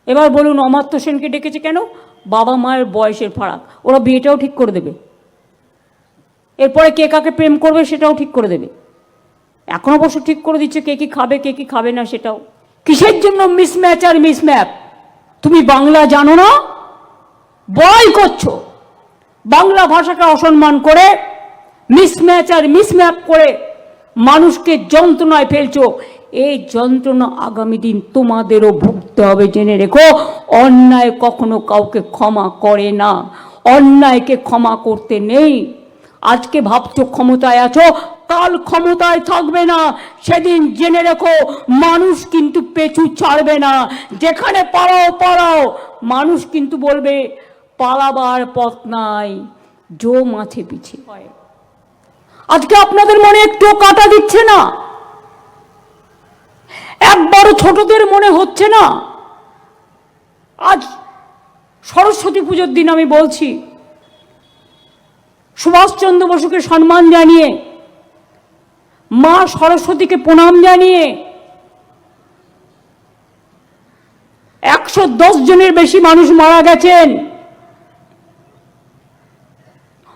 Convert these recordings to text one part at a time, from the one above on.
এবার বলুন অমাত্য সেনকে ডেকেছে কেন? বাবা মায়ের বয়সের ফারাক, ওরা বিয়েটাও ঠিক করে দেবে, এরপরে কে কাকে প্রেম করবে সেটাও ঠিক করে দেবে। এখন অবশ্য ঠিক করে দিচ্ছে কে কি খাবে কে কি খাবে না সেটাও। কিসের জন্য মিসম্যাচ আর মিসম্যাপ? তুমি বাংলা জানো না, বড়াই করছো, বাংলা ভাষাকে অসম্মান করে মিসম্যাচ আর মিসম্যাপ করে মানুষকে যন্ত্রণায় ফেলছো। এই যন্ত্রণা আগামী দিন তোমাদেরও ভুগতে হবে, জেনে রেখো। অন্যায় কখনো কাউকে ক্ষমা করে না, অন্যায়কে ক্ষমা করতে নেই। আজকে ভাবছো ক্ষমতায় আছো, কাল ক্ষমতায় থাকবে না, সেদিন জেনে রেখো মানুষ কিন্তু পেছু ছাড়বে না। যেখানে পালাও পালাও, মানুষ কিন্তু বলবে পালাবার পথ নাই, জো মাছে পিছে। আজকে আপনাদের মনে একটু কাটা দিচ্ছে না? একবারও ছোটদের মনে হচ্ছে না? আজ সরস্বতী পুজোর দিন আমি বলছি, সুভাষচন্দ্র বসুকে সম্মান জানিয়ে, মা সরস্বতীকে প্রণাম জানিয়ে 110 জনের বেশি মানুষ মারা গেছেন,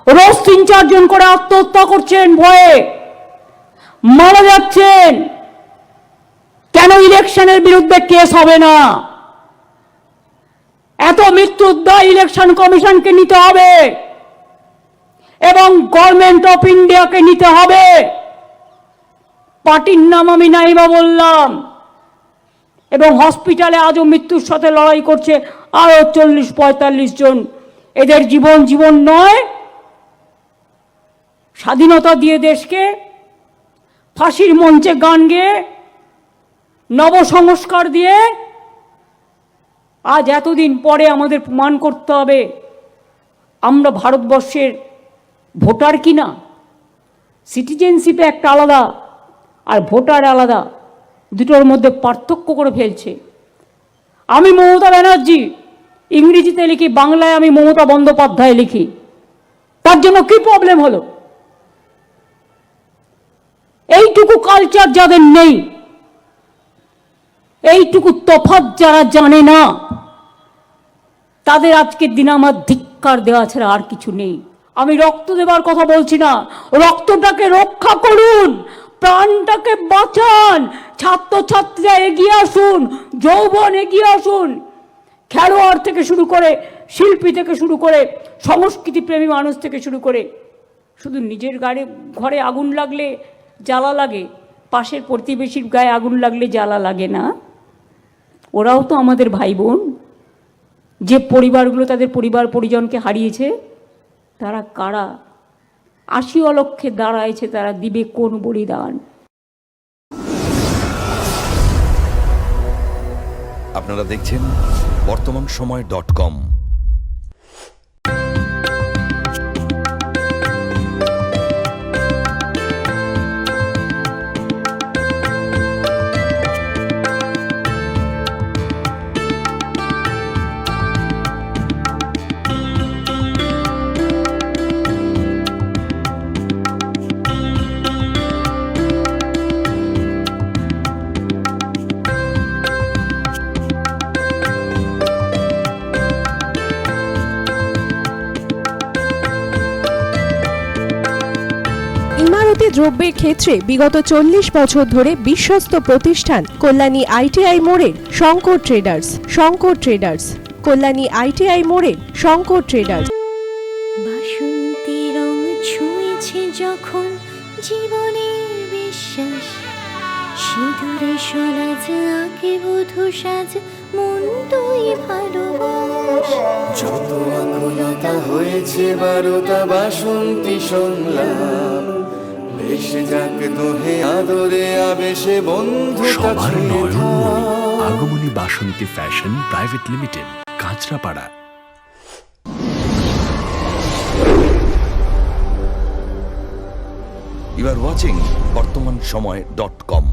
রোজ 3-4 জন করে আত্মহত্যা করছেন, ভয়ে মারা যাচ্ছেন। কেন ইলেকশনের বিরুদ্ধে কেস হবে না? এত মৃত্যুর দায় ইলেকশন কমিশনকে নিতে হবে এবং গভর্নমেন্ট অফ ইন্ডিয়াকে নিতে হবে। পার্টির নাম আমি নাইবা বললাম, এবং হসপিটালে আজও মৃত্যুর সাথে লড়াই করছে আরো 40-45 জন। এদের জীবন জীবন নয়। স্বাধীনতা দিয়ে দেশকে ফাঁসির মঞ্চে গান গেয়ে নবসংস্কার দিয়ে আজ এতদিন পরে আমাদের প্রমাণ করতে হবে আমরা ভারতবর্ষের ভোটার কিনা। সিটিজেনশিপে একটা আলাদা আর ভোটার আলাদা, দুটোর মধ্যে পার্থক্য করে ফেলছে। আমি মমতা ব্যানার্জি ইংরেজিতে লিখি, বাংলায় আমি মমতা বন্দ্যোপাধ্যায় লিখি, তার জন্য কি প্রবলেম হলো? এইটুকু কালচার যাদের নেই, এইটুকু তফাৎ যারা জানে না, তাদের আজকের দিনে আমার ধিক্কার দেওয়া ছাড়া আর কিছু নেই। আমি রক্ত দেবার কথা বলছি না, রক্তটাকে রক্ষা করুন, প্রাণটাকে বাঁচান। ছাত্রছাত্রীরা এগিয়ে আসুন, যৌবন এগিয়ে আসুন, খেলোয়াড় থেকে শুরু করে, শিল্পী থেকে শুরু করে, সংস্কৃতি প্রেমী মানুষ থেকে শুরু করে। শুধু নিজের ঘরে আগুন লাগলে জ্বালা লাগে, পাশের প্রতিবেশীর গায়ে আগুন লাগলে জ্বালা লাগে না? ওরাও তো আমাদের ভাই বোন। যে পরিবারগুলো তাদের পরিবার পরিজনকে হারিয়েছে, তারা কারা? 80 অলক্ষে দাঁড়াইছে, তারা দিবে কোন বলিদান? আপনারা দেখছেন বর্তমানসময়.com। ইমারতি দ্রব্যের ক্ষেত্রে বিগত 40 বছর ধরে বিশ্বস্ত প্রতিষ্ঠান কল্যাণী ITI মোড়ের Shankar traders. Shankar traders, Kalyani ITI মোড়ের শঙ্কর ট্রেডার্স। বাসন্তী রং ছুঁয়েছে যখন জীবনের বিশ্বাস, সিঁদুরে সরাজ আঁকে বধূ সাজ, মন তুই ভালোবাস। যত আকুলতা হয়েছে বারোটা বাসন্তী সংলাপ, ভেসে যাক দোহে আদরে আবেশে বন্ধুতা সবার ছুঁয়ে নয়নমণি থাক। Agamani Basanti fashion private limited, Kanchrapara. You are watching বর্তমানসময়.com।